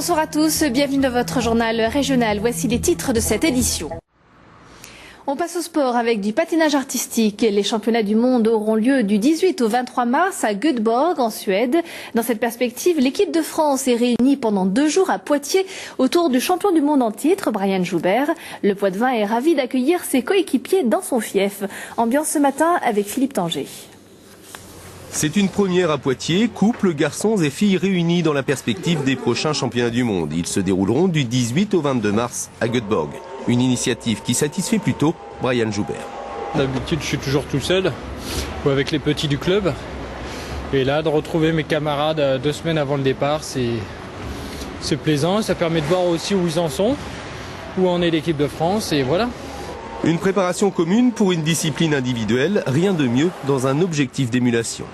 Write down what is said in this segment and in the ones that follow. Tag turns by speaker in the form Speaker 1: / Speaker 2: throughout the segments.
Speaker 1: Bonsoir à tous, bienvenue dans votre journal régional. Voici les titres de cette édition. On passe au sport avec du patinage artistique. Les championnats du monde auront lieu du 18 au 23 mars à Göteborg en Suède. Dans cette perspective, l'équipe de France est réunie pendant 2 jours à Poitiers autour du champion du monde en titre, Brian Joubert. Le Poitevin est ravi d'accueillir ses coéquipiers dans son fief. Ambiance ce matin avec Philippe Tanger.
Speaker 2: C'est une première à Poitiers, couples, garçons et filles réunis dans la perspective des prochains championnats du monde. Ils se dérouleront du 18 au 22 mars à Göteborg. Une initiative qui satisfait plutôt Brian Joubert.
Speaker 3: D'habitude, je suis toujours tout seul ou avec les petits du club. Et là, de retrouver mes camarades 2 semaines avant le départ, c'est plaisant. Ça permet de voir aussi où ils en sont, où en est l'équipe de France et voilà.
Speaker 2: Une préparation commune pour une discipline individuelle, rien de mieux dans un objectif d'émulation.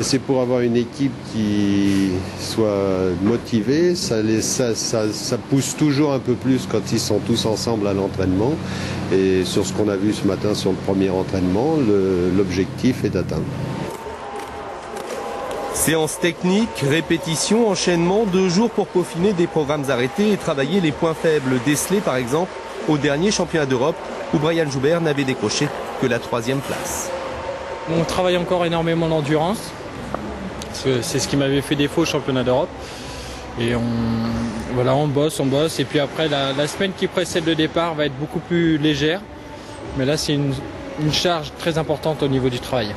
Speaker 4: C'est pour avoir une équipe qui soit motivée, ça pousse toujours un peu plus quand ils sont tous ensemble à l'entraînement. Et sur ce qu'on a vu ce matin sur le premier entraînement, l'objectif est atteint.
Speaker 2: Séance technique, répétition, enchaînement, 2 jours pour peaufiner des programmes arrêtés et travailler les points faibles décelés par exemple au dernier championnat d'Europe où Brian Joubert n'avait décroché que la 3e place.
Speaker 3: On travaille encore énormément l'endurance. C'est ce qui m'avait fait défaut au championnat d'Europe. Et on bosse. Et puis après, la semaine qui précède le départ va être beaucoup plus légère. Mais là, c'est une charge très importante au niveau du travail.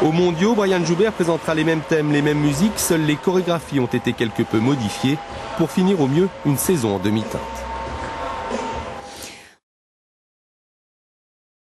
Speaker 2: Aux mondiaux, Brian Joubert présentera les mêmes thèmes, les mêmes musiques. Seules les chorégraphies ont été quelque peu modifiées pour finir au mieux une saison en demi-teinte.